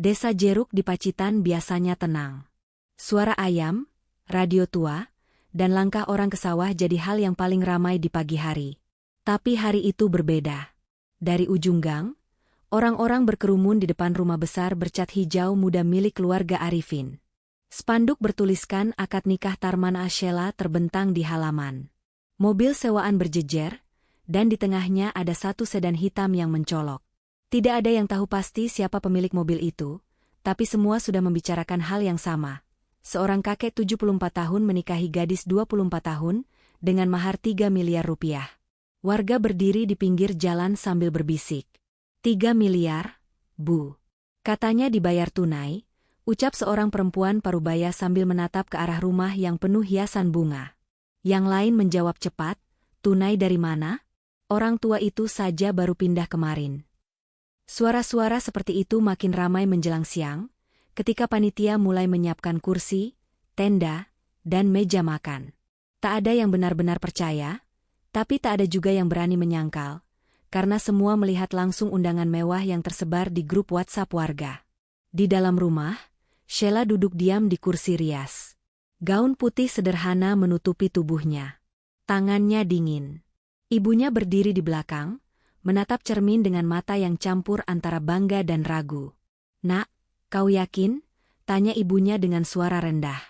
Desa Jeruk di Pacitan biasanya tenang. Suara ayam, radio tua, dan langkah orang ke sawah jadi hal yang paling ramai di pagi hari. Tapi hari itu berbeda. Dari ujung gang, orang-orang berkerumun di depan rumah besar bercat hijau muda milik keluarga Arifin. Spanduk bertuliskan akad nikah Tarman Sheila terbentang di halaman. Mobil sewaan berjejer, dan di tengahnya ada satu sedan hitam yang mencolok. Tidak ada yang tahu pasti siapa pemilik mobil itu, tapi semua sudah membicarakan hal yang sama. Seorang kakek 74 tahun menikahi gadis 24 tahun, dengan mahar 3 miliar rupiah. Warga berdiri di pinggir jalan sambil berbisik. 3 miliar, Bu. Katanya dibayar tunai, ucap seorang perempuan parubaya sambil menatap ke arah rumah yang penuh hiasan bunga. Yang lain menjawab cepat, tunai dari mana? Orang tua itu saja baru pindah kemarin. Suara-suara seperti itu makin ramai menjelang siang, ketika panitia mulai menyiapkan kursi, tenda, dan meja makan. Tak ada yang benar-benar percaya, tapi tak ada juga yang berani menyangkal, karena semua melihat langsung undangan mewah yang tersebar di grup WhatsApp warga. Di dalam rumah, Sheila duduk diam di kursi rias. Gaun putih sederhana menutupi tubuhnya. Tangannya dingin. Ibunya berdiri di belakang, menatap cermin dengan mata yang campur antara bangga dan ragu. "Nak, kau yakin?" tanya ibunya dengan suara rendah.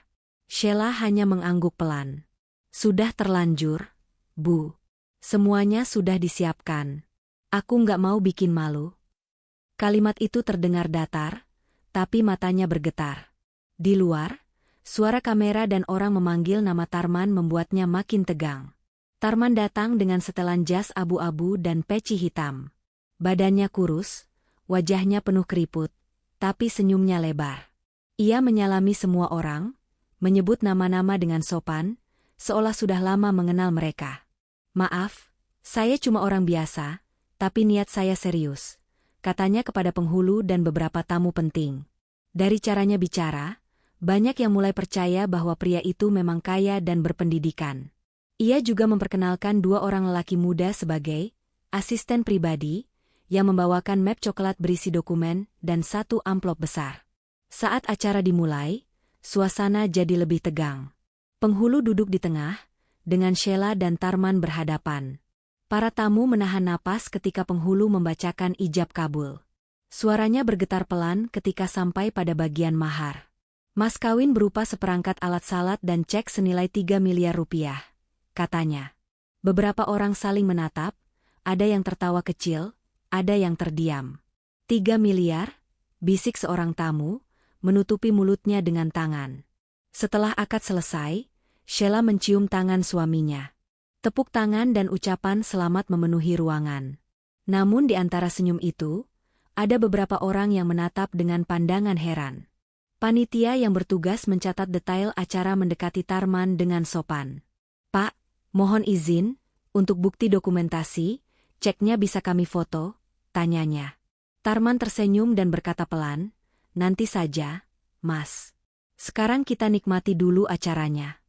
Sheila hanya mengangguk pelan. "Sudah terlanjur, Bu. Semuanya sudah disiapkan. Aku nggak mau bikin malu." Kalimat itu terdengar datar, tapi matanya bergetar. Di luar, suara kamera dan orang memanggil nama Tarman membuatnya makin tegang. Tarman datang dengan setelan jas abu-abu dan peci hitam. Badannya kurus, wajahnya penuh keriput, tapi senyumnya lebar. Ia menyalami semua orang, menyebut nama-nama dengan sopan, seolah sudah lama mengenal mereka. "Maaf, saya cuma orang biasa, tapi niat saya serius," katanya kepada penghulu dan beberapa tamu penting. Dari caranya bicara, banyak yang mulai percaya bahwa pria itu memang kaya dan berpendidikan. Ia juga memperkenalkan dua orang lelaki muda sebagai asisten pribadi yang membawakan map coklat berisi dokumen dan satu amplop besar. Saat acara dimulai, suasana jadi lebih tegang. Penghulu duduk di tengah, dengan Sheila dan Tarman berhadapan. Para tamu menahan napas ketika penghulu membacakan ijab kabul. Suaranya bergetar pelan ketika sampai pada bagian mahar. "Mas kawin berupa seperangkat alat salat dan cek senilai 3 miliar rupiah. Katanya. Beberapa orang saling menatap, ada yang tertawa kecil, ada yang terdiam. 3 miliar? Bisik seorang tamu, menutupi mulutnya dengan tangan. Setelah akad selesai, Sheila mencium tangan suaminya. Tepuk tangan dan ucapan selamat memenuhi ruangan. Namun di antara senyum itu, ada beberapa orang yang menatap dengan pandangan heran. Panitia yang bertugas mencatat detail acara mendekati Tarman dengan sopan. "Pak, mohon izin, untuk bukti dokumentasi, ceknya bisa kami foto?" tanyanya. Tarman tersenyum dan berkata pelan, "Nanti saja, Mas. Sekarang kita nikmati dulu acaranya."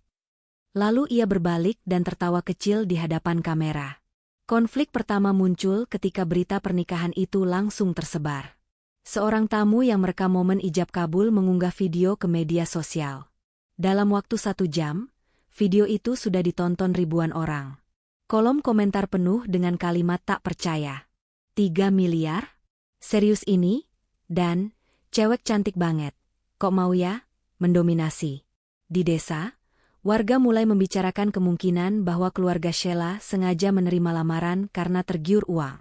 Lalu ia berbalik dan tertawa kecil di hadapan kamera. Konflik pertama muncul ketika berita pernikahan itu langsung tersebar. Seorang tamu yang merekam momen ijab kabul mengunggah video ke media sosial. Dalam waktu 1 jam, video itu sudah ditonton ribuan orang. Kolom komentar penuh dengan kalimat tak percaya. 3 miliar? Serius ini? Dan, cewek cantik banget. Kok mau ya? Mendominasi. Di desa, warga mulai membicarakan kemungkinan bahwa keluarga Sheila sengaja menerima lamaran karena tergiur uang.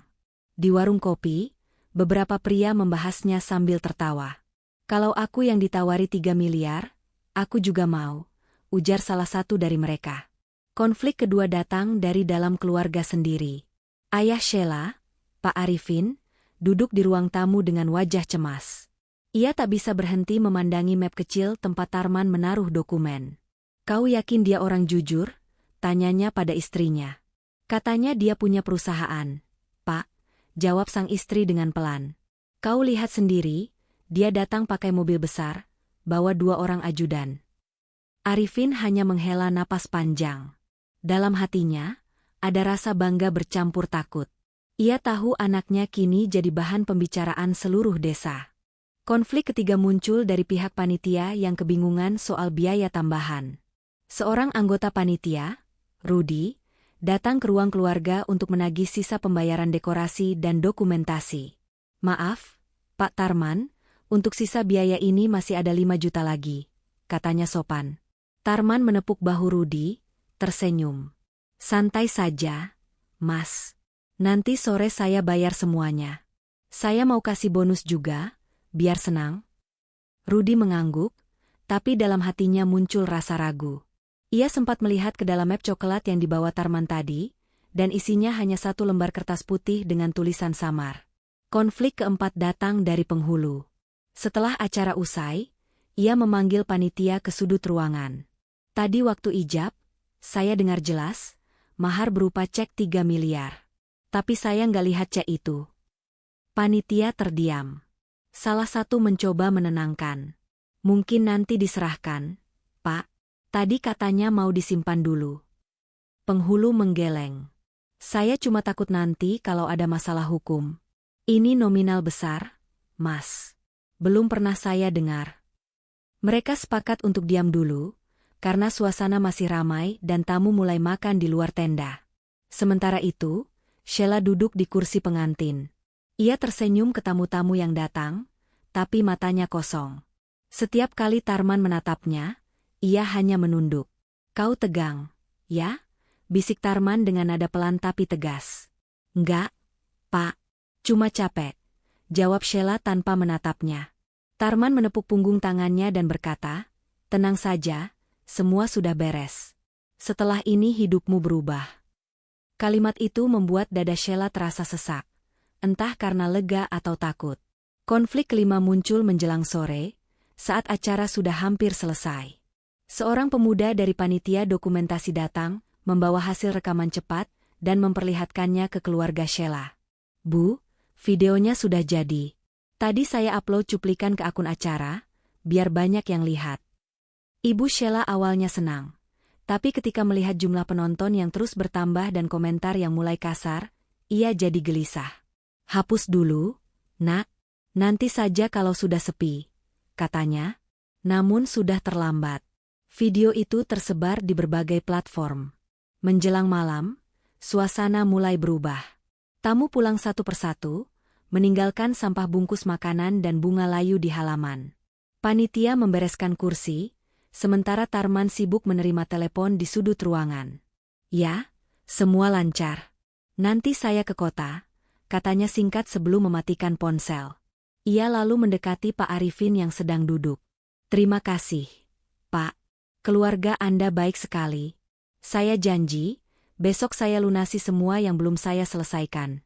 Di warung kopi, beberapa pria membahasnya sambil tertawa. "Kalau aku yang ditawari 3 miliar, aku juga mau," ujar salah satu dari mereka. Konflik kedua datang dari dalam keluarga sendiri. Ayah Sheila, Pak Arifin, duduk di ruang tamu dengan wajah cemas. Ia tak bisa berhenti memandangi map kecil tempat Tarman menaruh dokumen. "Kau yakin dia orang jujur?" tanyanya pada istrinya. "Katanya dia punya perusahaan." "Pak," jawab sang istri dengan pelan. "Kau lihat sendiri, dia datang pakai mobil besar, bawa 2 orang ajudan." Arifin hanya menghela napas panjang. Dalam hatinya, ada rasa bangga bercampur takut. Ia tahu anaknya kini jadi bahan pembicaraan seluruh desa. Konflik ketiga muncul dari pihak panitia yang kebingungan soal biaya tambahan. Seorang anggota panitia, Rudy, datang ke ruang keluarga untuk menagih sisa pembayaran dekorasi dan dokumentasi. "Maaf, Pak Tarman, untuk sisa biaya ini masih ada 5 juta lagi," katanya sopan. Tarman menepuk bahu Rudy, tersenyum. "Santai saja, Mas. Nanti sore saya bayar semuanya. Saya mau kasih bonus juga, biar senang." Rudy mengangguk, tapi dalam hatinya muncul rasa ragu. Ia sempat melihat ke dalam map coklat yang dibawa Tarman tadi, dan isinya hanya satu lembar kertas putih dengan tulisan samar. Konflik keempat datang dari penghulu. Setelah acara usai, ia memanggil panitia ke sudut ruangan. "Tadi waktu ijab, saya dengar jelas, mahar berupa cek 3 miliar. Tapi saya nggak lihat cek itu." Panitia terdiam. Salah satu mencoba menenangkan. "Mungkin nanti diserahkan, Pak. Tadi katanya mau disimpan dulu." Penghulu menggeleng. "Saya cuma takut nanti kalau ada masalah hukum. Ini nominal besar, Mas. Belum pernah saya dengar." Mereka sepakat untuk diam dulu, karena suasana masih ramai dan tamu mulai makan di luar tenda. Sementara itu, Sheila duduk di kursi pengantin. Ia tersenyum ke tamu-tamu yang datang, tapi matanya kosong. Setiap kali Tarman menatapnya, ia hanya menunduk. "Kau tegang, ya?" bisik Tarman dengan nada pelan tapi tegas. "Enggak, Pak. Cuma capek," jawab Sheila tanpa menatapnya. Tarman menepuk punggung tangannya dan berkata, "Tenang saja, semua sudah beres. Setelah ini hidupmu berubah." Kalimat itu membuat dada Sheila terasa sesak, entah karena lega atau takut. Konflik kelima muncul menjelang sore, saat acara sudah hampir selesai. Seorang pemuda dari panitia dokumentasi datang, membawa hasil rekaman cepat, dan memperlihatkannya ke keluarga Sheila. "Bu, videonya sudah jadi. Tadi saya upload cuplikan ke akun acara, biar banyak yang lihat." Ibu Sheila awalnya senang. Tapi ketika melihat jumlah penonton yang terus bertambah dan komentar yang mulai kasar, ia jadi gelisah. "Hapus dulu, Nak. Nanti saja kalau sudah sepi," katanya. Namun sudah terlambat. Video itu tersebar di berbagai platform. Menjelang malam, suasana mulai berubah. Tamu pulang satu persatu, meninggalkan sampah bungkus makanan dan bunga layu di halaman. Panitia membereskan kursi, sementara Tarman sibuk menerima telepon di sudut ruangan. "Ya, semua lancar. Nanti saya ke kota," katanya singkat sebelum mematikan ponsel. Ia lalu mendekati Pak Arifin yang sedang duduk. "Terima kasih, Pak. Keluarga Anda baik sekali. Saya janji, besok saya lunasi semua yang belum saya selesaikan."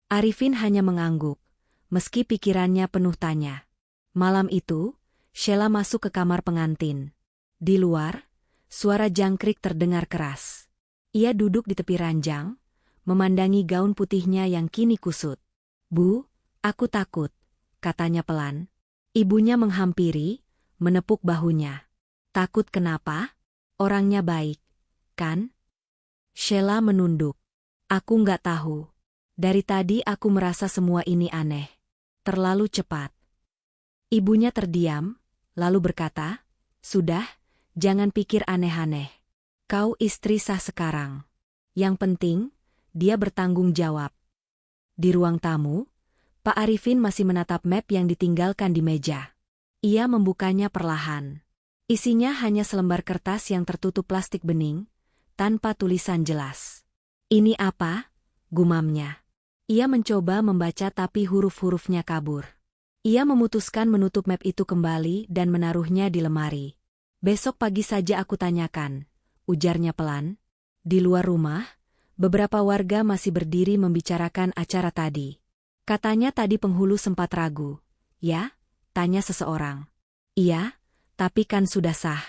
Arifin hanya mengangguk, meski pikirannya penuh tanya. Malam itu, Sheila masuk ke kamar pengantin. Di luar, suara jangkrik terdengar keras. Ia duduk di tepi ranjang, memandangi gaun putihnya yang kini kusut. "Bu, aku takut," katanya pelan. Ibunya menghampiri, menepuk bahunya. "Takut kenapa? Orangnya baik, kan?" Sheila menunduk. "Aku nggak tahu. Dari tadi aku merasa semua ini aneh. Terlalu cepat." Ibunya terdiam, lalu berkata, "Sudah, jangan pikir aneh-aneh. Kau istri sah sekarang. Yang penting, dia bertanggung jawab." Di ruang tamu, Pak Arifin masih menatap map yang ditinggalkan di meja. Ia membukanya perlahan. Isinya hanya selembar kertas yang tertutup plastik bening, tanpa tulisan jelas. "Ini apa?" gumamnya. Ia mencoba membaca tapi huruf-hurufnya kabur. Ia memutuskan menutup map itu kembali dan menaruhnya di lemari. "Besok pagi saja aku tanyakan," ujarnya pelan. Di luar rumah, beberapa warga masih berdiri membicarakan acara tadi. Katanya tadi penghulu sempat ragu. "Ya?" tanya seseorang. "Iya, tapi kan sudah sah.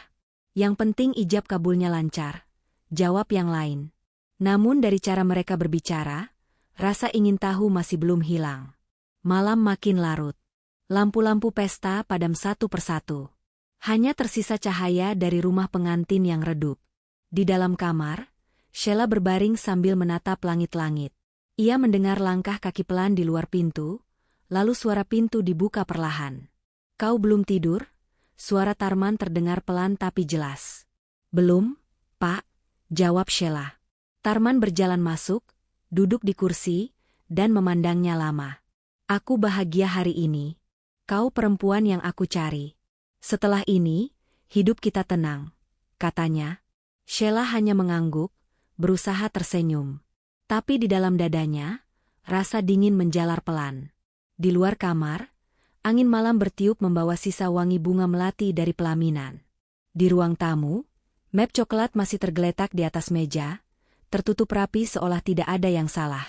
Yang penting ijab kabulnya lancar," jawab yang lain. Namun dari cara mereka berbicara, rasa ingin tahu masih belum hilang. Malam makin larut. Lampu-lampu pesta padam satu persatu. Hanya tersisa cahaya dari rumah pengantin yang redup. Di dalam kamar, Sheila berbaring sambil menatap langit-langit. Ia mendengar langkah kaki pelan di luar pintu, lalu suara pintu dibuka perlahan. Kau belum tidur? Suara Tarman terdengar pelan tapi jelas. Belum, Pak, jawab Sheila. Tarman berjalan masuk, duduk di kursi, dan memandangnya lama. Aku bahagia hari ini. Kau perempuan yang aku cari. Setelah ini, hidup kita tenang, katanya. Sheila hanya mengangguk, berusaha tersenyum. Tapi di dalam dadanya, rasa dingin menjalar pelan. Di luar kamar, angin malam bertiup membawa sisa wangi bunga melati dari pelaminan. Di ruang tamu, map coklat masih tergeletak di atas meja, tertutup rapi seolah tidak ada yang salah.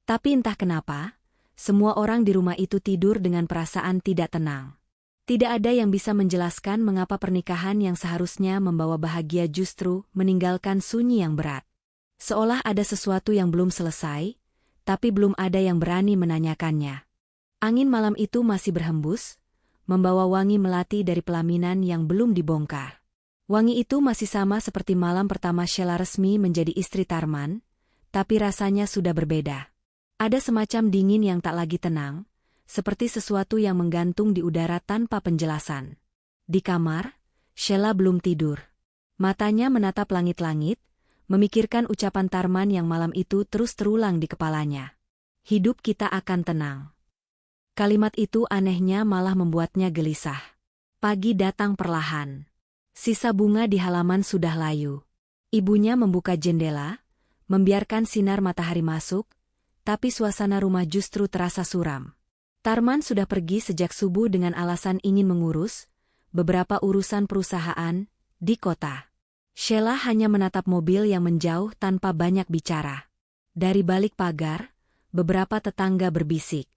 Tapi entah kenapa, semua orang di rumah itu tidur dengan perasaan tidak tenang. Tidak ada yang bisa menjelaskan mengapa pernikahan yang seharusnya membawa bahagia justru meninggalkan sunyi yang berat. Seolah ada sesuatu yang belum selesai, tapi belum ada yang berani menanyakannya. Angin malam itu masih berhembus, membawa wangi melati dari pelaminan yang belum dibongkar. Wangi itu masih sama seperti malam pertama Sheila resmi menjadi istri Tarman, tapi rasanya sudah berbeda. Ada semacam dingin yang tak lagi tenang, seperti sesuatu yang menggantung di udara tanpa penjelasan. Di kamar, Sheila belum tidur. Matanya menatap langit-langit, memikirkan ucapan Tarman yang malam itu terus terulang di kepalanya. Hidup kita akan tenang. Kalimat itu anehnya malah membuatnya gelisah. Pagi datang perlahan. Sisa bunga di halaman sudah layu. Ibunya membuka jendela, membiarkan sinar matahari masuk, tapi suasana rumah justru terasa suram. Tarman sudah pergi sejak subuh dengan alasan ingin mengurus beberapa urusan perusahaan di kota. Sheila hanya menatap mobil yang menjauh tanpa banyak bicara. Dari balik pagar, beberapa tetangga berbisik.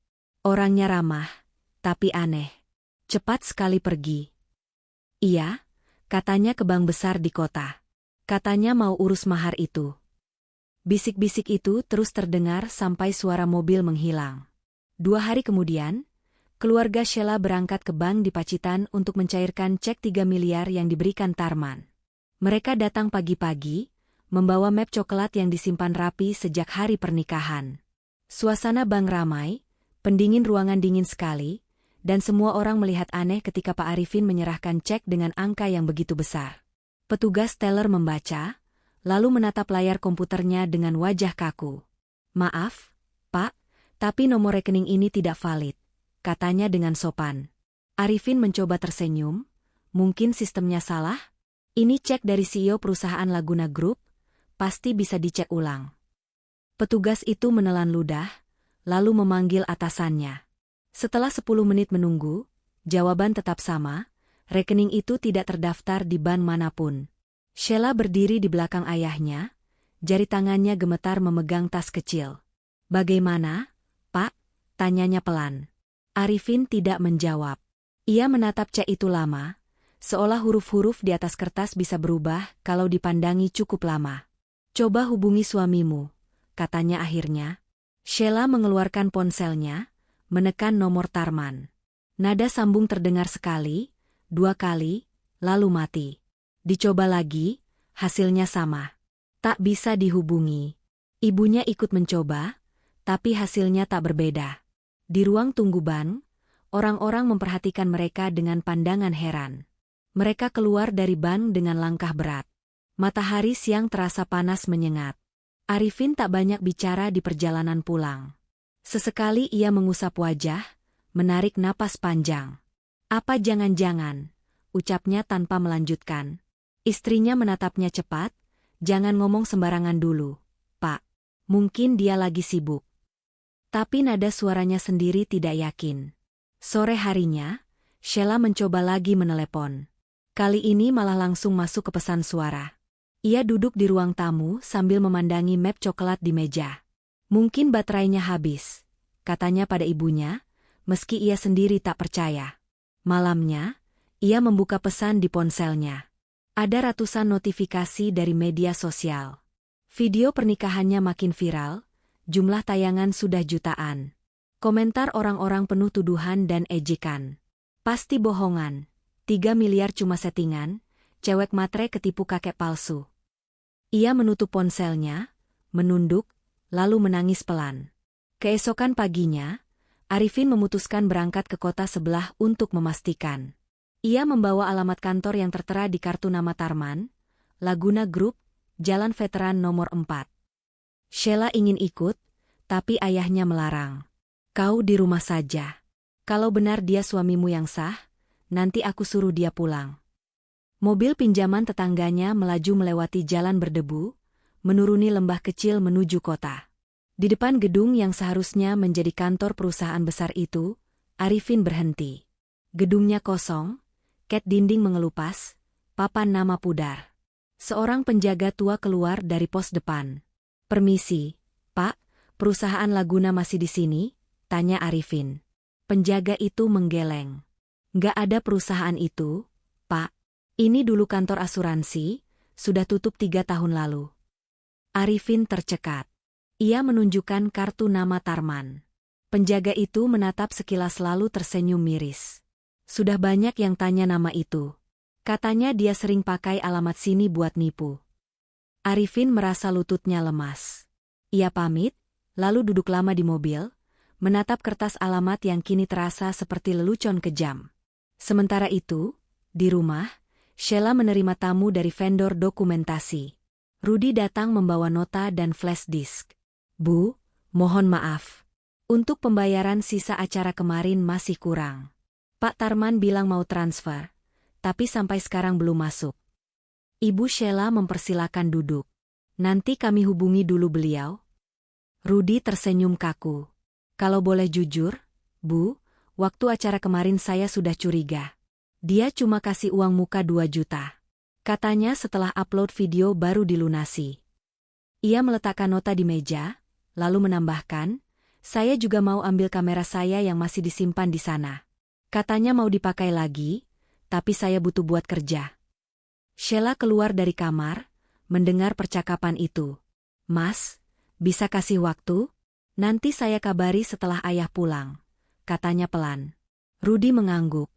Orangnya ramah, tapi aneh. Cepat sekali pergi. Iya, katanya ke bank besar di kota. Katanya mau urus mahar itu. Bisik-bisik itu terus terdengar sampai suara mobil menghilang. 2 hari kemudian, keluarga Sheila berangkat ke bank di Pacitan untuk mencairkan cek 3 miliar yang diberikan Tarman. Mereka datang pagi-pagi, membawa map coklat yang disimpan rapi sejak hari pernikahan. Suasana bank ramai, pendingin ruangan dingin sekali, dan semua orang melihat aneh ketika Pak Arifin menyerahkan cek dengan angka yang begitu besar. Petugas teller membaca, lalu menatap layar komputernya dengan wajah kaku. Maaf, Pak, tapi nomor rekening ini tidak valid, katanya dengan sopan. Arifin mencoba tersenyum, mungkin sistemnya salah? Ini cek dari CEO perusahaan Laguna Group, pasti bisa dicek ulang. Petugas itu menelan ludah, lalu memanggil atasannya. Setelah 10 menit menunggu, jawaban tetap sama, rekening itu tidak terdaftar di bank manapun. Sheila berdiri di belakang ayahnya, jari tangannya gemetar memegang tas kecil. Bagaimana, Pak? Tanyanya pelan. Arifin tidak menjawab. Ia menatap cek itu lama, seolah huruf-huruf di atas kertas bisa berubah kalau dipandangi cukup lama. Coba hubungi suamimu, katanya akhirnya. Sheila mengeluarkan ponselnya, menekan nomor Tarman. Nada sambung terdengar sekali, 2 kali, lalu mati. Dicoba lagi, hasilnya sama. Tak bisa dihubungi. Ibunya ikut mencoba, tapi hasilnya tak berbeda. Di ruang tunggu bank, orang-orang memperhatikan mereka dengan pandangan heran. Mereka keluar dari bank dengan langkah berat. Matahari siang terasa panas menyengat. Arifin tak banyak bicara di perjalanan pulang. Sesekali ia mengusap wajah, menarik napas panjang. Apa jangan-jangan, ucapnya tanpa melanjutkan. Istrinya menatapnya cepat, jangan ngomong sembarangan dulu, Pak. Mungkin dia lagi sibuk. Tapi nada suaranya sendiri tidak yakin. Sore harinya, Sheila mencoba lagi menelepon. Kali ini malah langsung masuk ke pesan suara. Ia duduk di ruang tamu sambil memandangi map coklat di meja. Mungkin baterainya habis, katanya pada ibunya, meski ia sendiri tak percaya. Malamnya, ia membuka pesan di ponselnya. Ada ratusan notifikasi dari media sosial. Video pernikahannya makin viral, jumlah tayangan sudah jutaan. Komentar orang-orang penuh tuduhan dan ejekan. Pasti bohongan, 3 miliar cuma settingan, cewek matre ketipu kakek palsu. Ia menutup ponselnya, menunduk, lalu menangis pelan. Keesokan paginya, Arifin memutuskan berangkat ke kota sebelah untuk memastikan. Ia membawa alamat kantor yang tertera di kartu nama Tarman, Laguna Group, Jalan Veteran nomor 4. Sheila ingin ikut, tapi ayahnya melarang. Kau di rumah saja. Kalau benar dia suamimu yang sah, nanti aku suruh dia pulang. Mobil pinjaman tetangganya melaju melewati jalan berdebu, menuruni lembah kecil menuju kota. Di depan gedung yang seharusnya menjadi kantor perusahaan besar itu, Arifin berhenti. Gedungnya kosong, cat dinding mengelupas, papan nama pudar. Seorang penjaga tua keluar dari pos depan. Permisi, Pak, perusahaan Laguna masih di sini? Tanya Arifin. Penjaga itu menggeleng. Nggak ada perusahaan itu, Pak. Ini dulu kantor asuransi, sudah tutup 3 tahun lalu. Arifin tercekat. Ia menunjukkan kartu nama Tarman. Penjaga itu menatap sekilas lalu tersenyum miris. Sudah banyak yang tanya nama itu. Katanya dia sering pakai alamat sini buat nipu. Arifin merasa lututnya lemas. Ia pamit, lalu duduk lama di mobil, menatap kertas alamat yang kini terasa seperti lelucon kejam. Sementara itu, di rumah, Sheila menerima tamu dari vendor dokumentasi. Rudy datang membawa nota dan flash disk. Bu, mohon maaf. Untuk pembayaran sisa acara kemarin masih kurang. Pak Tarman bilang mau transfer, tapi sampai sekarang belum masuk. Ibu Sheila mempersilakan duduk. Nanti kami hubungi dulu beliau. Rudy tersenyum kaku. Kalau boleh jujur, Bu, waktu acara kemarin saya sudah curiga. Dia cuma kasih uang muka 2 juta. Katanya setelah upload video baru dilunasi. Ia meletakkan nota di meja, lalu menambahkan, saya juga mau ambil kamera saya yang masih disimpan di sana. Katanya mau dipakai lagi, tapi saya butuh buat kerja. Sheila keluar dari kamar, mendengar percakapan itu. Mas, bisa kasih waktu? Nanti saya kabari setelah ayah pulang, katanya pelan. Rudy mengangguk,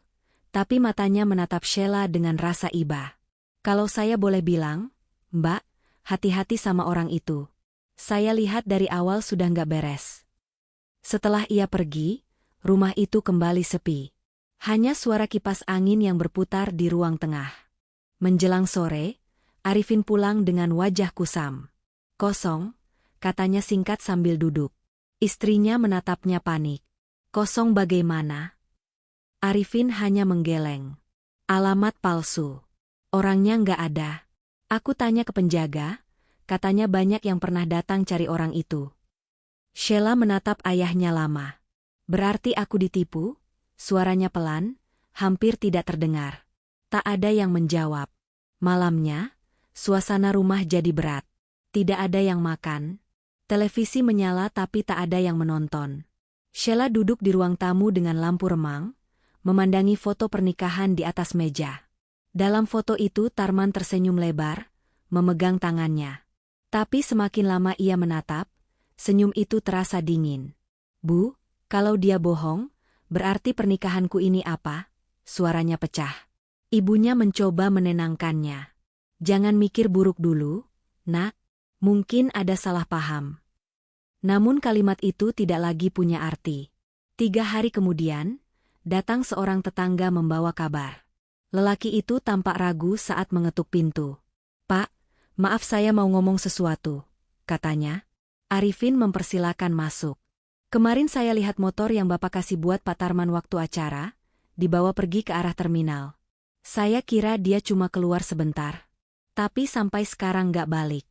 tapi matanya menatap Sheila dengan rasa iba. Kalau saya boleh bilang, Mbak, hati-hati sama orang itu. Saya lihat dari awal sudah nggak beres. Setelah ia pergi, rumah itu kembali sepi. Hanya suara kipas angin yang berputar di ruang tengah. Menjelang sore, Arifin pulang dengan wajah kusam. Kosong, katanya singkat sambil duduk. Istrinya menatapnya panik. Kosong bagaimana? Arifin hanya menggeleng. Alamat palsu. Orangnya nggak ada. Aku tanya ke penjaga, katanya banyak yang pernah datang cari orang itu. Sheila menatap ayahnya lama. Berarti aku ditipu? Suaranya pelan, hampir tidak terdengar. Tak ada yang menjawab. Malamnya, suasana rumah jadi berat. Tidak ada yang makan. Televisi menyala tapi tak ada yang menonton. Sheila duduk di ruang tamu dengan lampu remang, memandangi foto pernikahan di atas meja. Dalam foto itu Tarman tersenyum lebar, memegang tangannya. Tapi semakin lama ia menatap, senyum itu terasa dingin. Bu, kalau dia bohong, berarti pernikahanku ini apa? Suaranya pecah. Ibunya mencoba menenangkannya. Jangan mikir buruk dulu, Nak. Mungkin ada salah paham. Namun kalimat itu tidak lagi punya arti. 3 hari kemudian, datang seorang tetangga membawa kabar. Lelaki itu tampak ragu saat mengetuk pintu. Pak, maaf saya mau ngomong sesuatu, katanya. Arifin mempersilakan masuk. Kemarin saya lihat motor yang Bapak kasih buat Pak Tarman waktu acara, dibawa pergi ke arah terminal. Saya kira dia cuma keluar sebentar. Tapi sampai sekarang nggak balik.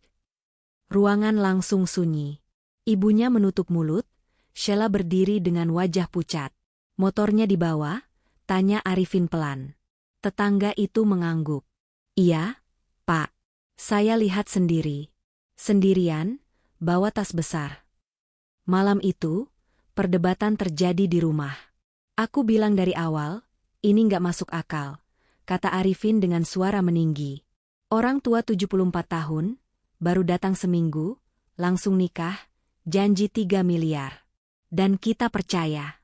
Ruangan langsung sunyi. Ibunya menutup mulut, Sheila berdiri dengan wajah pucat. Motornya dibawa? Tanya Arifin pelan. Tetangga itu mengangguk. Iya, Pak. Saya lihat sendiri. Sendirian, bawa tas besar. Malam itu, perdebatan terjadi di rumah. Aku bilang dari awal, ini nggak masuk akal, kata Arifin dengan suara meninggi. Orang tua 74 tahun, baru datang seminggu, langsung nikah, janji 3 miliar. Dan kita percaya.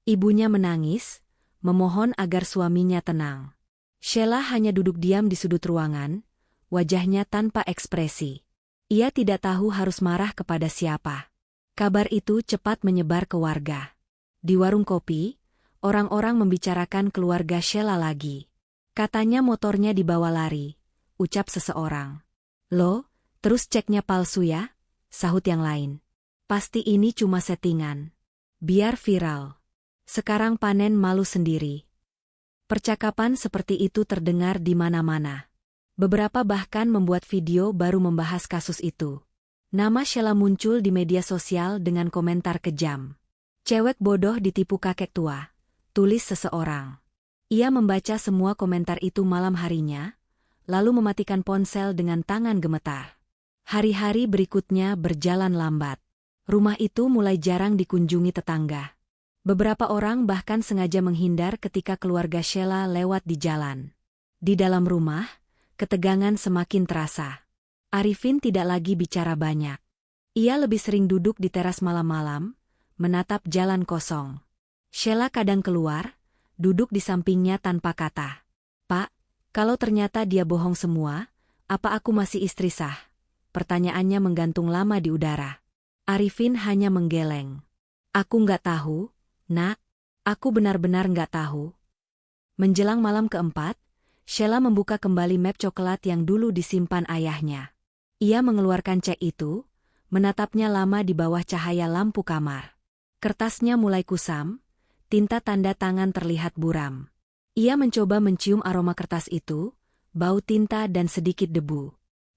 Ibunya menangis, memohon agar suaminya tenang. Sheila hanya duduk diam di sudut ruangan, wajahnya tanpa ekspresi. Ia tidak tahu harus marah kepada siapa. Kabar itu cepat menyebar ke warga. Di warung kopi, orang-orang membicarakan keluarga Sheila lagi. Katanya motornya dibawa lari, ucap seseorang. Loh, terus ceknya palsu ya? Sahut yang lain. Pasti ini cuma settingan. Biar viral. Sekarang panen malu sendiri. Percakapan seperti itu terdengar di mana-mana. Beberapa bahkan membuat video baru membahas kasus itu. Nama Sheila muncul di media sosial dengan komentar kejam. Cewek bodoh ditipu kakek tua, tulis seseorang. Ia membaca semua komentar itu malam harinya, lalu mematikan ponsel dengan tangan gemetar. Hari-hari berikutnya berjalan lambat. Rumah itu mulai jarang dikunjungi tetangga. Beberapa orang bahkan sengaja menghindar ketika keluarga Sheila lewat di jalan. Di dalam rumah, ketegangan semakin terasa. Arifin tidak lagi bicara banyak. Ia lebih sering duduk di teras malam-malam, menatap jalan kosong. Sheila kadang keluar, duduk di sampingnya tanpa kata. Pak, kalau ternyata dia bohong semua, apa aku masih istri sah? Pertanyaannya menggantung lama di udara. Arifin hanya menggeleng. Aku nggak tahu. Nak, aku benar-benar nggak tahu. Menjelang malam keempat, Sheila membuka kembali map coklat yang dulu disimpan ayahnya. Ia mengeluarkan cek itu, menatapnya lama di bawah cahaya lampu kamar. Kertasnya mulai kusam, tinta tanda tangan terlihat buram. Ia mencoba mencium aroma kertas itu, bau tinta dan sedikit debu.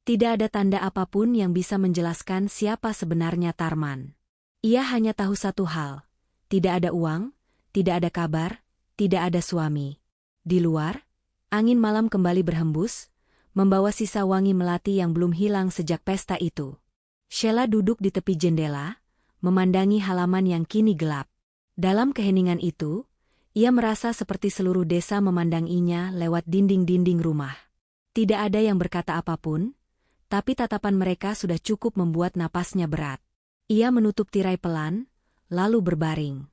Tidak ada tanda apapun yang bisa menjelaskan siapa sebenarnya Tarman. Ia hanya tahu satu hal. Tidak ada uang, tidak ada kabar, tidak ada suami. Di luar, angin malam kembali berhembus, membawa sisa wangi melati yang belum hilang sejak pesta itu. Sheila duduk di tepi jendela, memandangi halaman yang kini gelap. Dalam keheningan itu, ia merasa seperti seluruh desa memandanginya lewat dinding-dinding rumah. Tidak ada yang berkata apapun, tapi tatapan mereka sudah cukup membuat napasnya berat. Ia menutup tirai pelan, lalu berbaring.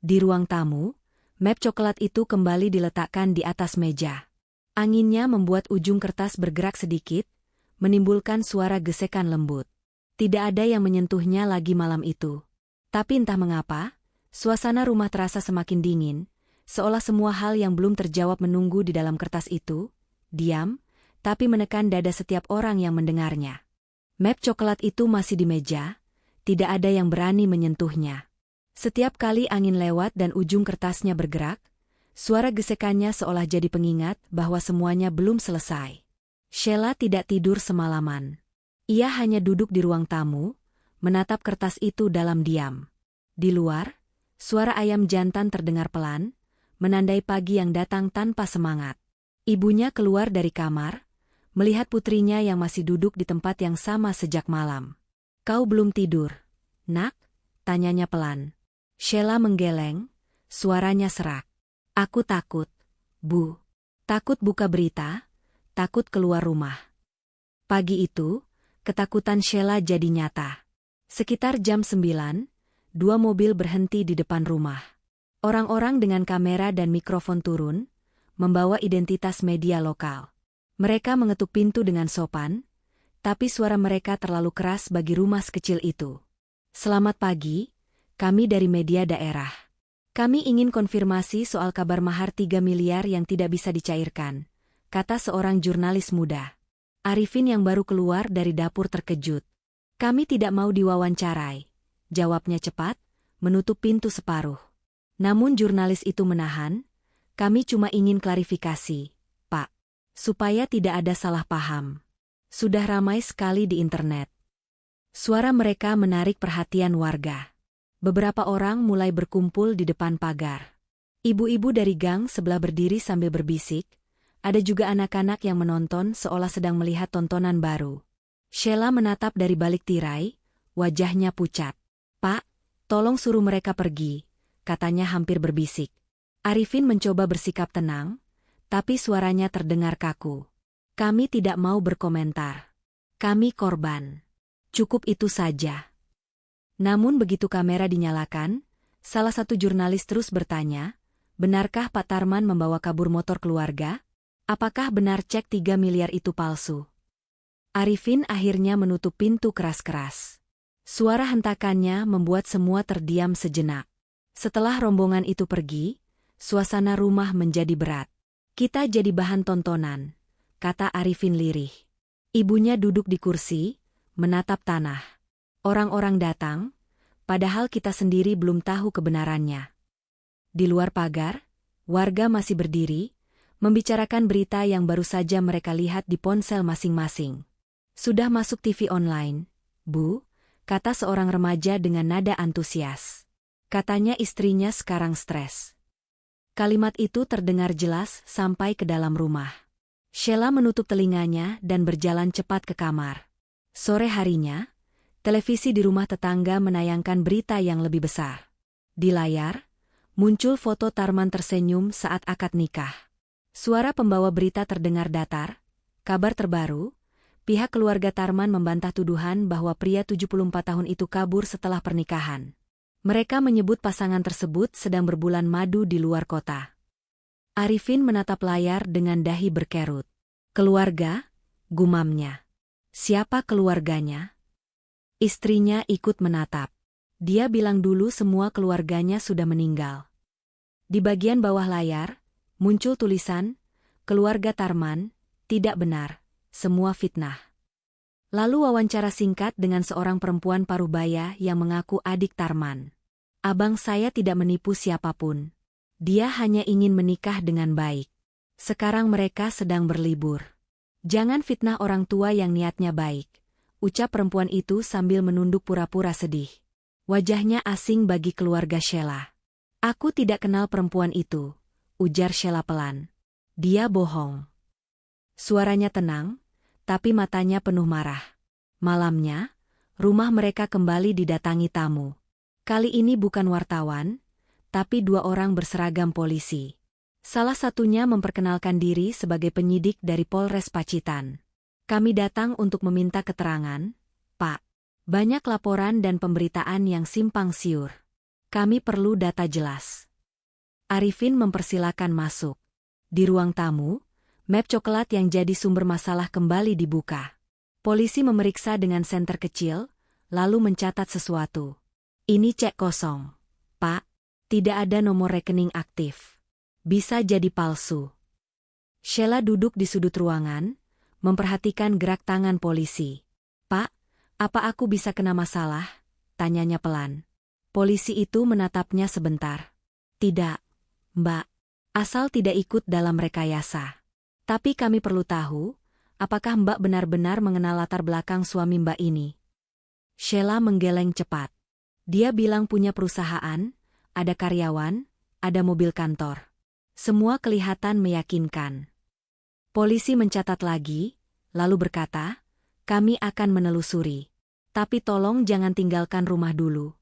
Di ruang tamu, map coklat itu kembali diletakkan di atas meja. Anginnya membuat ujung kertas bergerak sedikit, menimbulkan suara gesekan lembut. Tidak ada yang menyentuhnya lagi malam itu. Tapi entah mengapa, suasana rumah terasa semakin dingin, seolah semua hal yang belum terjawab menunggu di dalam kertas itu, diam, tapi menekan dada setiap orang yang mendengarnya. Map coklat itu masih di meja, tidak ada yang berani menyentuhnya. Setiap kali angin lewat dan ujung kertasnya bergerak, suara gesekannya seolah jadi pengingat bahwa semuanya belum selesai. Sheila tidak tidur semalaman. Ia hanya duduk di ruang tamu, menatap kertas itu dalam diam. Di luar, suara ayam jantan terdengar pelan, menandai pagi yang datang tanpa semangat. Ibunya keluar dari kamar, melihat putrinya yang masih duduk di tempat yang sama sejak malam. Kau belum tidur, nak? Tanyanya pelan. Sheila menggeleng, suaranya serak. Aku takut, Bu. Takut buka berita, takut keluar rumah. Pagi itu, ketakutan Sheila jadi nyata. Sekitar jam 9, dua mobil berhenti di depan rumah. Orang-orang dengan kamera dan mikrofon turun, membawa identitas media lokal. Mereka mengetuk pintu dengan sopan, tapi suara mereka terlalu keras bagi rumah sekecil itu. Selamat pagi. Kami dari media daerah. Kami ingin konfirmasi soal kabar mahar 3 miliar yang tidak bisa dicairkan, kata seorang jurnalis muda. Arifin yang baru keluar dari dapur terkejut. Kami tidak mau diwawancarai, jawabnya cepat, menutup pintu separuh. Namun jurnalis itu menahan, kami cuma ingin klarifikasi, Pak, supaya tidak ada salah paham. Sudah ramai sekali di internet. Suara mereka menarik perhatian warga. Beberapa orang mulai berkumpul di depan pagar. Ibu-ibu dari gang sebelah berdiri sambil berbisik, ada juga anak-anak yang menonton seolah sedang melihat tontonan baru. Sheila menatap dari balik tirai, wajahnya pucat. Pak, tolong suruh mereka pergi, katanya hampir berbisik. Arifin mencoba bersikap tenang, tapi suaranya terdengar kaku. Kami tidak mau berkomentar. Kami korban. Cukup itu saja. Namun begitu kamera dinyalakan, salah satu jurnalis terus bertanya, benarkah Pak Tarman membawa kabur motor keluarga? Apakah benar cek 3 miliar itu palsu? Arifin akhirnya menutup pintu keras-keras. Suara hentakannya membuat semua terdiam sejenak. Setelah rombongan itu pergi, suasana rumah menjadi berat. Kita jadi bahan tontonan, kata Arifin lirih. Ibunya duduk di kursi, menatap tanah. Orang-orang datang, padahal kita sendiri belum tahu kebenarannya. Di luar pagar, warga masih berdiri, membicarakan berita yang baru saja mereka lihat di ponsel masing-masing. Sudah masuk TV online, Bu, kata seorang remaja dengan nada antusias. Katanya istrinya sekarang stres. Kalimat itu terdengar jelas sampai ke dalam rumah. Sheila menutup telinganya dan berjalan cepat ke kamar. Sore harinya, televisi di rumah tetangga menayangkan berita yang lebih besar. Di layar, muncul foto Tarman tersenyum saat akad nikah. Suara pembawa berita terdengar datar. Kabar terbaru, pihak keluarga Tarman membantah tuduhan bahwa pria 74 tahun itu kabur setelah pernikahan. Mereka menyebut pasangan tersebut sedang berbulan madu di luar kota. Arifin menatap layar dengan dahi berkerut. Keluarga, gumamnya. Siapa keluarganya? Istrinya ikut menatap. Dia bilang dulu semua keluarganya sudah meninggal. Di bagian bawah layar, muncul tulisan, keluarga Tarman, tidak benar, semua fitnah. Lalu wawancara singkat dengan seorang perempuan parubaya yang mengaku adik Tarman. Abang saya tidak menipu siapapun. Dia hanya ingin menikah dengan baik. Sekarang mereka sedang berlibur. Jangan fitnah orang tua yang niatnya baik, ucap perempuan itu sambil menunduk pura-pura sedih. Wajahnya asing bagi keluarga Sheila. Aku tidak kenal perempuan itu, ujar Sheila pelan. Dia bohong. Suaranya tenang, tapi matanya penuh marah. Malamnya, rumah mereka kembali didatangi tamu. Kali ini bukan wartawan, tapi dua orang berseragam polisi. Salah satunya memperkenalkan diri sebagai penyidik dari Polres Pacitan. Kami datang untuk meminta keterangan, Pak. Banyak laporan dan pemberitaan yang simpang siur. Kami perlu data jelas. Arifin mempersilakan masuk. Di ruang tamu, map coklat yang jadi sumber masalah kembali dibuka. Polisi memeriksa dengan senter kecil, lalu mencatat sesuatu. Ini cek kosong. Pak, tidak ada nomor rekening aktif. Bisa jadi palsu. Sheila duduk di sudut ruangan, memperhatikan gerak tangan polisi. Pak, apa aku bisa kena masalah? Tanyanya pelan. Polisi itu menatapnya sebentar. Tidak, Mbak. Asal tidak ikut dalam rekayasa. Tapi kami perlu tahu, apakah Mbak benar-benar mengenal latar belakang suami Mbak ini? Sheila menggeleng cepat. Dia bilang punya perusahaan, ada karyawan, ada mobil kantor. Semua kelihatan meyakinkan. Polisi mencatat lagi, lalu berkata, kami akan menelusuri. Tapi tolong jangan tinggalkan rumah dulu.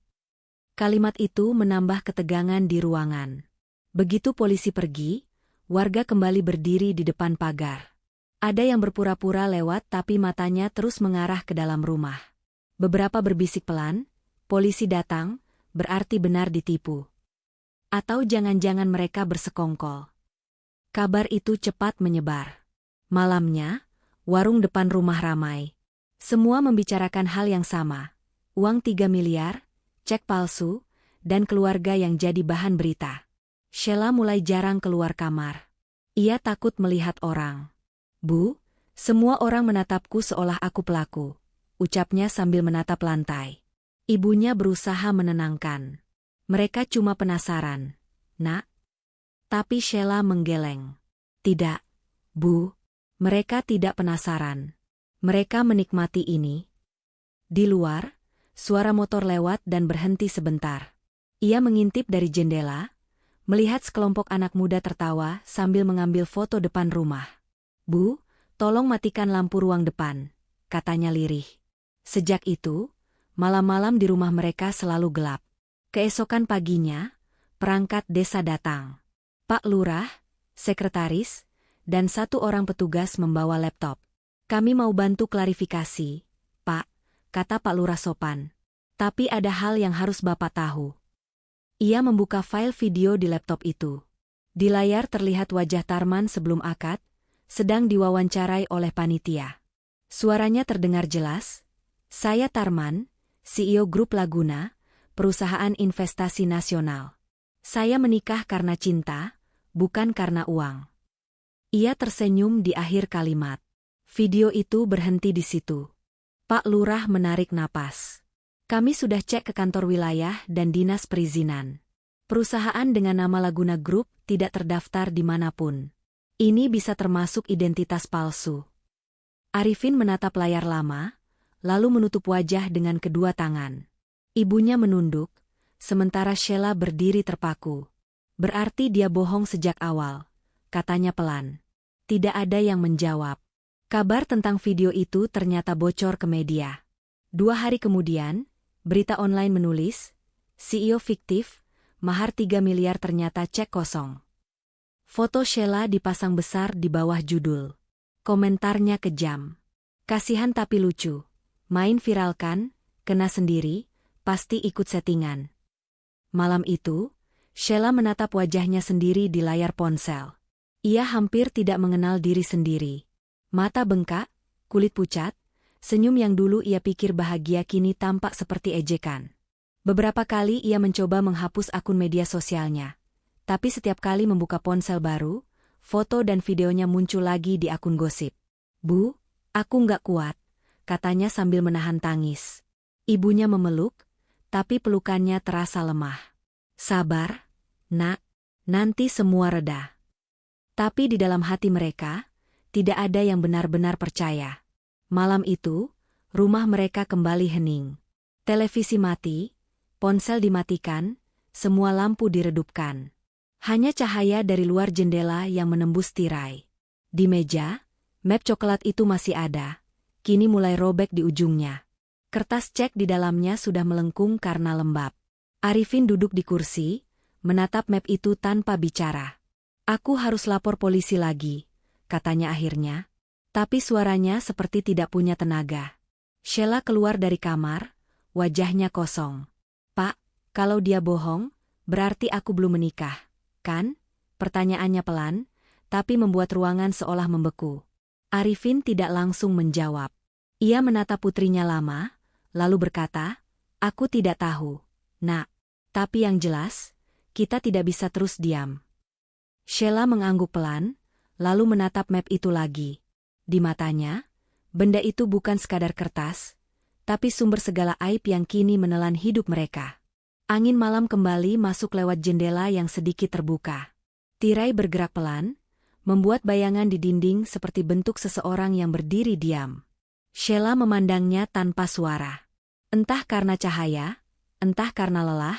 Kalimat itu menambah ketegangan di ruangan. Begitu polisi pergi, warga kembali berdiri di depan pagar. Ada yang berpura-pura lewat tapi matanya terus mengarah ke dalam rumah. Beberapa berbisik pelan, polisi datang, berarti benar ditipu. Atau jangan-jangan mereka bersekongkol. Kabar itu cepat menyebar. Malamnya, warung depan rumah ramai. Semua membicarakan hal yang sama. Uang 3 miliar, cek palsu, dan keluarga yang jadi bahan berita. Sheila mulai jarang keluar kamar. Ia takut melihat orang. Bu, semua orang menatapku seolah aku pelaku, ucapnya sambil menatap lantai. Ibunya berusaha menenangkan. Mereka cuma penasaran, Nak. Tapi Sheila menggeleng. Tidak, Bu. Mereka tidak penasaran. Mereka menikmati ini. Di luar, suara motor lewat dan berhenti sebentar. Ia mengintip dari jendela, melihat sekelompok anak muda tertawa sambil mengambil foto depan rumah. Bu, tolong matikan lampu ruang depan, katanya lirih. Sejak itu, malam-malam di rumah mereka selalu gelap. Keesokan paginya, perangkat desa datang. Pak Lurah, sekretaris, dan satu orang petugas membawa laptop. Kami mau bantu klarifikasi, Pak, kata Pak Lurah sopan. Tapi ada hal yang harus Bapak tahu. Ia membuka file video di laptop itu. Di layar terlihat wajah Tarman sebelum akad, sedang diwawancarai oleh panitia. Suaranya terdengar jelas. Saya Tarman, CEO Grup Laguna, perusahaan investasi nasional. Saya menikah karena cinta, bukan karena uang. Ia tersenyum di akhir kalimat. Video itu berhenti di situ. Pak Lurah menarik napas. Kami sudah cek ke kantor wilayah dan dinas perizinan. Perusahaan dengan nama Laguna Group tidak terdaftar dimanapun. Ini bisa termasuk identitas palsu. Arifin menatap layar lama, lalu menutup wajah dengan kedua tangan. Ibunya menunduk, sementara Sheila berdiri terpaku. Berarti dia bohong sejak awal, katanya pelan. Tidak ada yang menjawab. Kabar tentang video itu ternyata bocor ke media. 2 hari kemudian, berita online menulis, CEO fiktif, mahar 3 miliar ternyata cek kosong. Foto Sheila dipasang besar di bawah judul. Komentarnya kejam. Kasihan tapi lucu. Main viral kan, kena sendiri, pasti ikut settingan. Malam itu, Sheila menatap wajahnya sendiri di layar ponsel. Ia hampir tidak mengenal diri sendiri. Mata bengkak, kulit pucat, senyum yang dulu ia pikir bahagia kini tampak seperti ejekan. Beberapa kali ia mencoba menghapus akun media sosialnya. Tapi setiap kali membuka ponsel baru, foto dan videonya muncul lagi di akun gosip. Bu, aku nggak kuat, katanya sambil menahan tangis. Ibunya memeluk, tapi pelukannya terasa lemah. Sabar, nak, nanti semua reda. Tapi di dalam hati mereka, tidak ada yang benar-benar percaya. Malam itu, rumah mereka kembali hening. Televisi mati, ponsel dimatikan, semua lampu diredupkan. Hanya cahaya dari luar jendela yang menembus tirai. Di meja, map coklat itu masih ada, kini mulai robek di ujungnya. Kertas cek di dalamnya sudah melengkung karena lembab. Arifin duduk di kursi, menatap map itu tanpa bicara. Aku harus lapor polisi lagi, katanya akhirnya. Tapi suaranya seperti tidak punya tenaga. Sheila keluar dari kamar, wajahnya kosong. Pak, kalau dia bohong, berarti aku belum menikah. Kan? Pertanyaannya pelan, tapi membuat ruangan seolah membeku. Arifin tidak langsung menjawab. Ia menatap putrinya lama, lalu berkata, aku tidak tahu, nak. Tapi yang jelas, kita tidak bisa terus diam. Sheila mengangguk pelan, lalu menatap map itu lagi. Di matanya, benda itu bukan sekadar kertas, tapi sumber segala aib yang kini menelan hidup mereka. Angin malam kembali masuk lewat jendela yang sedikit terbuka. Tirai bergerak pelan, membuat bayangan di dinding seperti bentuk seseorang yang berdiri diam. Sheila memandangnya tanpa suara. Entah karena cahaya, entah karena lelah,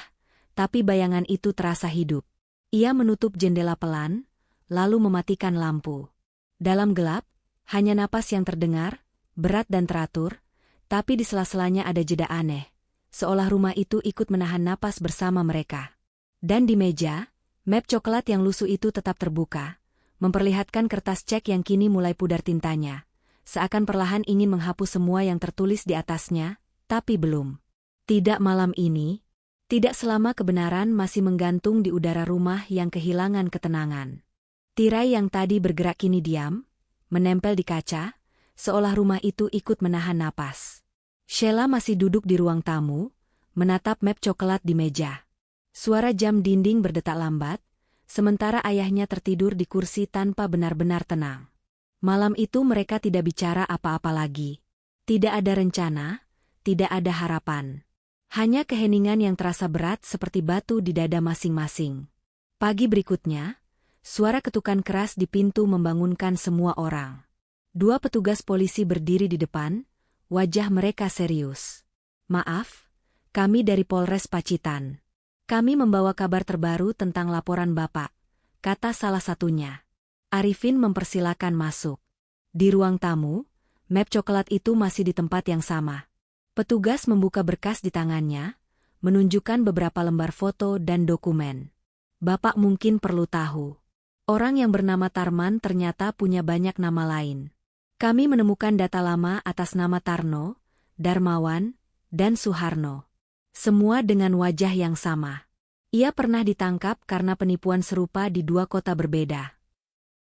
tapi bayangan itu terasa hidup. Ia menutup jendela pelan, lalu mematikan lampu. Dalam gelap, hanya napas yang terdengar, berat dan teratur, tapi di sela-selanya ada jeda aneh. Seolah rumah itu ikut menahan napas bersama mereka. Dan di meja, map coklat yang lusuh itu tetap terbuka, memperlihatkan kertas cek yang kini mulai pudar tintanya, seakan perlahan ingin menghapus semua yang tertulis di atasnya, tapi belum. Tidak malam ini, tidak selama kebenaran masih menggantung di udara rumah yang kehilangan ketenangan. Tirai yang tadi bergerak kini diam, menempel di kaca, seolah rumah itu ikut menahan napas. Sheila masih duduk di ruang tamu, menatap map coklat di meja. Suara jam dinding berdetak lambat, sementara ayahnya tertidur di kursi tanpa benar-benar tenang. Malam itu mereka tidak bicara apa-apa lagi. Tidak ada rencana, tidak ada harapan. Hanya keheningan yang terasa berat seperti batu di dada masing-masing. Pagi berikutnya, suara ketukan keras di pintu membangunkan semua orang. 2 petugas polisi berdiri di depan, wajah mereka serius. Maaf, kami dari Polres Pacitan. Kami membawa kabar terbaru tentang laporan Bapak, kata salah satunya. Arifin mempersilakan masuk. Di ruang tamu, map coklat itu masih di tempat yang sama. Petugas membuka berkas di tangannya, menunjukkan beberapa lembar foto dan dokumen. Bapak mungkin perlu tahu. Orang yang bernama Tarman ternyata punya banyak nama lain. Kami menemukan data lama atas nama Tarno, Darmawan, dan Suharno. Semua dengan wajah yang sama. Ia pernah ditangkap karena penipuan serupa di 2 kota berbeda.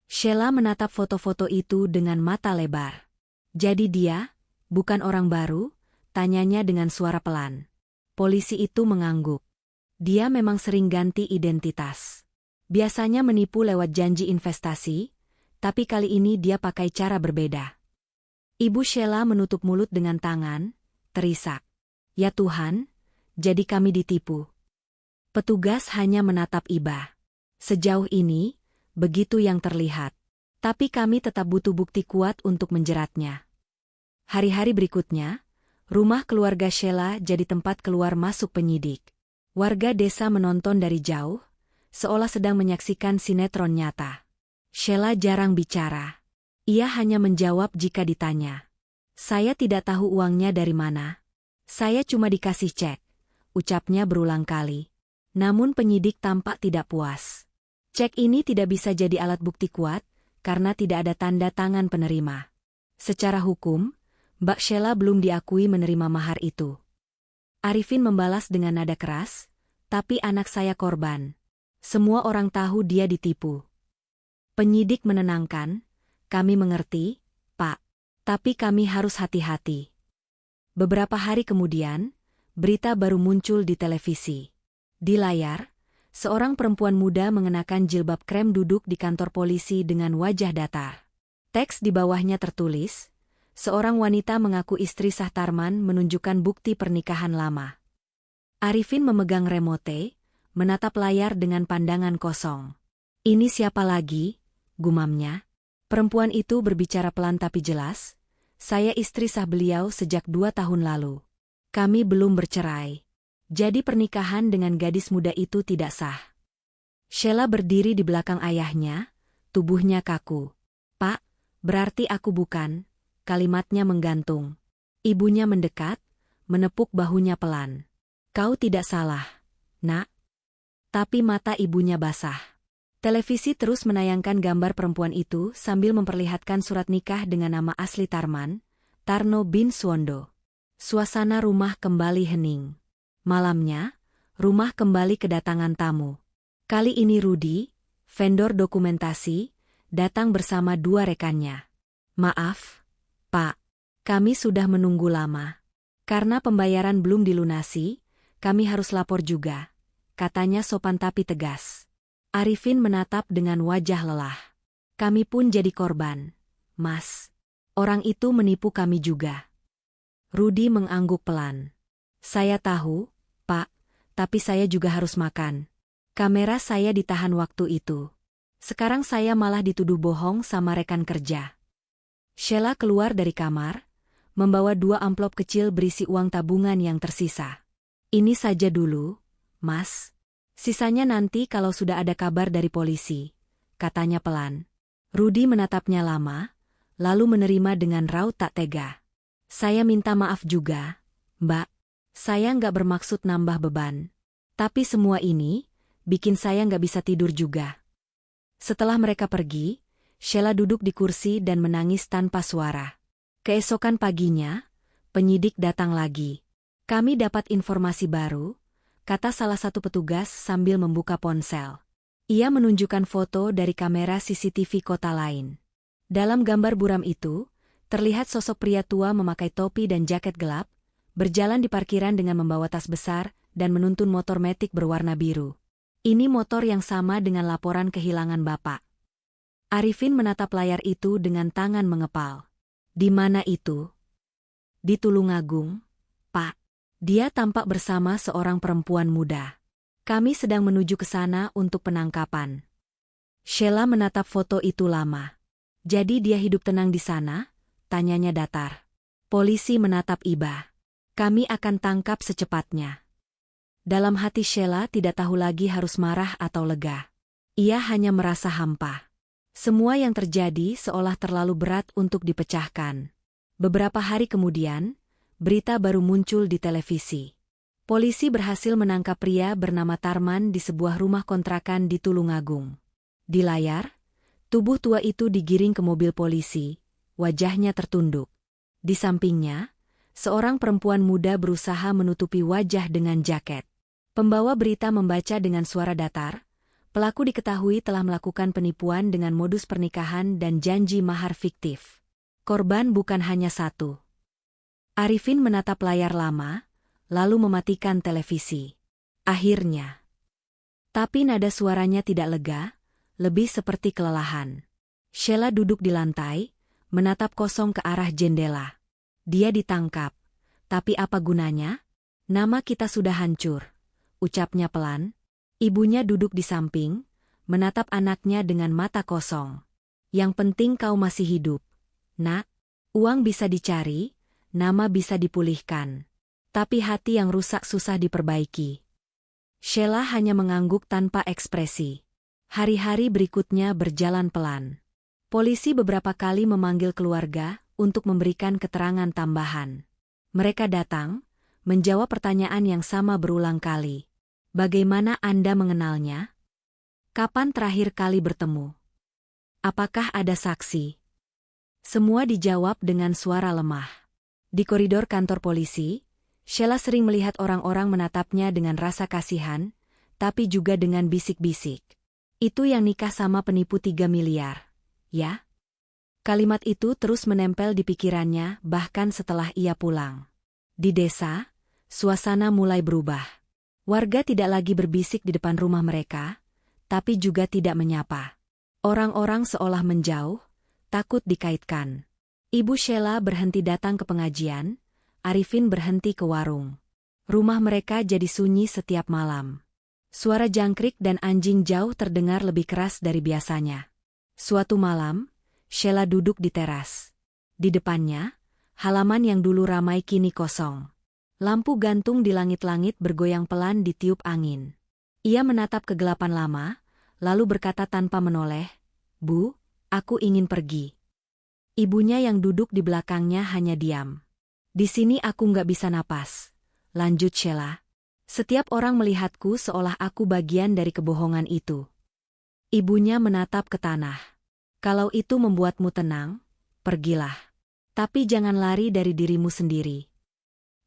Sheila menatap foto-foto itu dengan mata lebar. Jadi dia, bukan orang baru, tanyanya dengan suara pelan. Polisi itu mengangguk. Dia memang sering ganti identitas. Biasanya menipu lewat janji investasi, tapi kali ini dia pakai cara berbeda. Ibu Sheila menutup mulut dengan tangan, terisak. Ya Tuhan, jadi kami ditipu. Petugas hanya menatap Iba. Sejauh ini, begitu yang terlihat. Tapi kami tetap butuh bukti kuat untuk menjeratnya. Hari-hari berikutnya, rumah keluarga Sheila jadi tempat keluar masuk penyidik. Warga desa menonton dari jauh, seolah sedang menyaksikan sinetron nyata. Sheila jarang bicara. Ia hanya menjawab jika ditanya. Saya tidak tahu uangnya dari mana. Saya cuma dikasih cek, ucapnya berulang kali. Namun penyidik tampak tidak puas. Cek ini tidak bisa jadi alat bukti kuat, karena tidak ada tanda tangan penerima. Secara hukum, Mbak Sheila belum diakui menerima mahar itu. Arifin membalas dengan nada keras, tapi anak saya korban. Semua orang tahu dia ditipu. Penyidik menenangkan, kami mengerti, Pak. Tapi kami harus hati-hati. Beberapa hari kemudian, berita baru muncul di televisi. Di layar, seorang perempuan muda mengenakan jilbab krem duduk di kantor polisi dengan wajah datar. Teks di bawahnya tertulis, seorang wanita mengaku istri Sahtarman menunjukkan bukti pernikahan lama. Arifin memegang remote, menatap layar dengan pandangan kosong. Ini siapa lagi? Gumamnya. Perempuan itu berbicara pelan tapi jelas. Saya istri sah beliau sejak 2 tahun lalu. Kami belum bercerai. Jadi pernikahan dengan gadis muda itu tidak sah. Sheila berdiri di belakang ayahnya, tubuhnya kaku. Pak, berarti aku bukan, kalimatnya menggantung. Ibunya mendekat, menepuk bahunya pelan. Kau tidak salah, Nak. Tapi mata ibunya basah. Televisi terus menayangkan gambar perempuan itu sambil memperlihatkan surat nikah dengan nama asli Tarman, Tarno bin Suwondo. Suasana rumah kembali hening. Malamnya, rumah kembali kedatangan tamu. Kali ini Rudi, vendor dokumentasi, datang bersama 2 rekannya. Maaf, Pak, kami sudah menunggu lama. Karena pembayaran belum dilunasi, kami harus lapor juga, katanya sopan tapi tegas. Arifin menatap dengan wajah lelah. Kami pun jadi korban, Mas. Orang itu menipu kami juga. Rudi mengangguk pelan. Saya tahu, Pak, tapi saya juga harus makan. Kamera saya ditahan waktu itu. Sekarang saya malah dituduh bohong sama rekan kerja. Sheila keluar dari kamar, membawa 2 amplop kecil berisi uang tabungan yang tersisa. Ini saja dulu, Mas. Sisanya nanti kalau sudah ada kabar dari polisi, katanya pelan. Rudi menatapnya lama, lalu menerima dengan raut tak tega. Saya minta maaf juga, Mbak. Saya nggak bermaksud nambah beban. Tapi semua ini, bikin saya nggak bisa tidur juga. Setelah mereka pergi, Sheila duduk di kursi dan menangis tanpa suara. Keesokan paginya, penyidik datang lagi. Kami dapat informasi baru, kata salah satu petugas sambil membuka ponsel. Ia menunjukkan foto dari kamera CCTV kota lain. Dalam gambar buram itu, terlihat sosok pria tua memakai topi dan jaket gelap, berjalan di parkiran dengan membawa tas besar dan menuntun motor metik berwarna biru. Ini motor yang sama dengan laporan kehilangan Bapak. Arifin menatap layar itu dengan tangan mengepal. Di mana itu? Di Tulungagung, Pak. Dia tampak bersama seorang perempuan muda. Kami sedang menuju ke sana untuk penangkapan. Sheila menatap foto itu lama. Jadi dia hidup tenang di sana? Tanyanya datar. Polisi menatap Iba. Kami akan tangkap secepatnya. Dalam hati Sheila tidak tahu lagi harus marah atau lega. Ia hanya merasa hampa. Semua yang terjadi seolah terlalu berat untuk dipecahkan. Beberapa hari kemudian, berita baru muncul di televisi. Polisi berhasil menangkap pria bernama Tarman di sebuah rumah kontrakan di Tulungagung. Di layar, tubuh tua itu digiring ke mobil polisi, wajahnya tertunduk. Di sampingnya, seorang perempuan muda berusaha menutupi wajah dengan jaket. Pembawa berita membaca dengan suara datar, pelaku diketahui telah melakukan penipuan dengan modus pernikahan dan janji mahar fiktif. Korban bukan hanya satu. Arifin menatap layar lama, lalu mematikan televisi. Akhirnya. Tapi nada suaranya tidak lega, lebih seperti kelelahan. Sheila duduk di lantai, menatap kosong ke arah jendela. Dia ditangkap. Tapi apa gunanya? Nama kita sudah hancur, ucapnya pelan. Ibunya duduk di samping, menatap anaknya dengan mata kosong. Yang penting kau masih hidup. Nak, uang bisa dicari, nama bisa dipulihkan. Tapi hati yang rusak susah diperbaiki. Sheila hanya mengangguk tanpa ekspresi. Hari-hari berikutnya berjalan pelan. Polisi beberapa kali memanggil keluarga untuk memberikan keterangan tambahan. Mereka datang, menjawab pertanyaan yang sama berulang kali. Bagaimana Anda mengenalnya? Kapan terakhir kali bertemu? Apakah ada saksi? Semua dijawab dengan suara lemah. Di koridor kantor polisi, Sheila sering melihat orang-orang menatapnya dengan rasa kasihan, tapi juga dengan bisik-bisik. Itu yang nikah sama penipu 3 miliar, ya? Kalimat itu terus menempel di pikirannya bahkan setelah ia pulang. Di desa, suasana mulai berubah. Warga tidak lagi berbisik di depan rumah mereka, tapi juga tidak menyapa. Orang-orang seolah menjauh, takut dikaitkan. Ibu Sheila berhenti datang ke pengajian, Arifin berhenti ke warung. Rumah mereka jadi sunyi setiap malam. Suara jangkrik dan anjing jauh terdengar lebih keras dari biasanya. Suatu malam, Sheila duduk di teras. Di depannya, halaman yang dulu ramai kini kosong. Lampu gantung di langit-langit bergoyang pelan ditiup angin. Ia menatap kegelapan lama, lalu berkata tanpa menoleh, "Bu, aku ingin pergi." Ibunya yang duduk di belakangnya hanya diam. "Di sini aku nggak bisa napas," lanjut Sheila. "Setiap orang melihatku seolah aku bagian dari kebohongan itu." Ibunya menatap ke tanah. "Kalau itu membuatmu tenang, pergilah. Tapi jangan lari dari dirimu sendiri."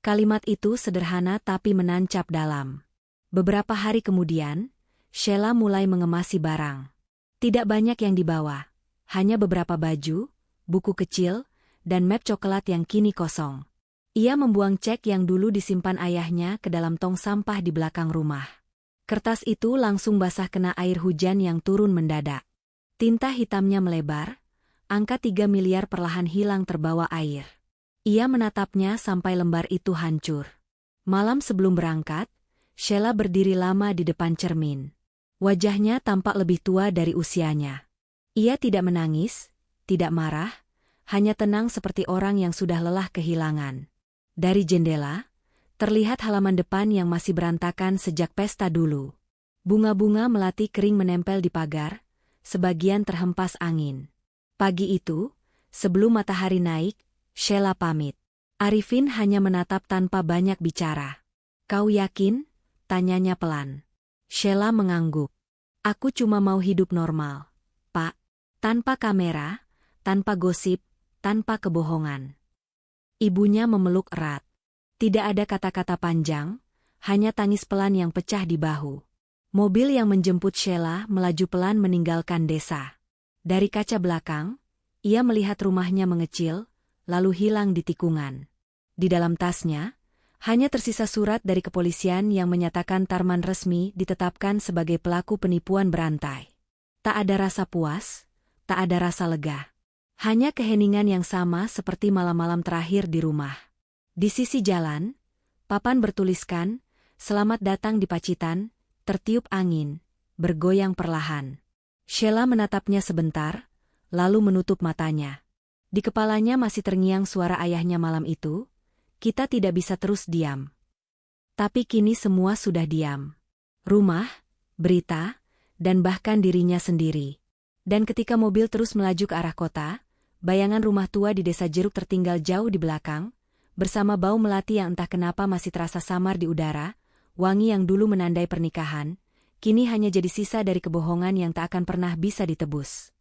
Kalimat itu sederhana tapi menancap dalam. Beberapa hari kemudian, Sheila mulai mengemasi barang. Tidak banyak yang dibawa, hanya beberapa baju, buku kecil, dan map coklat yang kini kosong. Ia membuang cek yang dulu disimpan ayahnya ke dalam tong sampah di belakang rumah. Kertas itu langsung basah kena air hujan yang turun mendadak. Tinta hitamnya melebar, angka 3 miliar perlahan hilang terbawa air. Ia menatapnya sampai lembar itu hancur. Malam sebelum berangkat, Sheila berdiri lama di depan cermin. Wajahnya tampak lebih tua dari usianya. Ia tidak menangis, tidak marah, hanya tenang seperti orang yang sudah lelah kehilangan. Dari jendela, terlihat halaman depan yang masih berantakan sejak pesta dulu. Bunga-bunga melati kering menempel di pagar, sebagian terhempas angin. Pagi itu, sebelum matahari naik, Sheila pamit. Arifin hanya menatap tanpa banyak bicara. "Kau yakin?" tanyanya pelan. Sheila mengangguk. "Aku cuma mau hidup normal, Pak. Tanpa kamera, tanpa gosip, tanpa kebohongan." Ibunya memeluk erat. Tidak ada kata-kata panjang, hanya tangis pelan yang pecah di bahu. Mobil yang menjemput Sheila melaju pelan meninggalkan desa. Dari kaca belakang, ia melihat rumahnya mengecil, lalu hilang di tikungan. Di dalam tasnya, hanya tersisa surat dari kepolisian yang menyatakan Tarman resmi ditetapkan sebagai pelaku penipuan berantai. Tak ada rasa puas, tak ada rasa lega. Hanya keheningan yang sama seperti malam-malam terakhir di rumah. Di sisi jalan, papan bertuliskan, "Selamat datang di Pacitan," tertiup angin, bergoyang perlahan. Sheila menatapnya sebentar, lalu menutup matanya. Di kepalanya masih terngiang suara ayahnya malam itu, "Kita tidak bisa terus diam." Tapi kini semua sudah diam. Rumah, berita, dan bahkan dirinya sendiri. Dan ketika mobil terus melaju ke arah kota, bayangan rumah tua di desa Jeruk tertinggal jauh di belakang, bersama bau melati yang entah kenapa masih terasa samar di udara, wangi yang dulu menandai pernikahan, kini hanya jadi sisa dari kebohongan yang tak akan pernah bisa ditebus.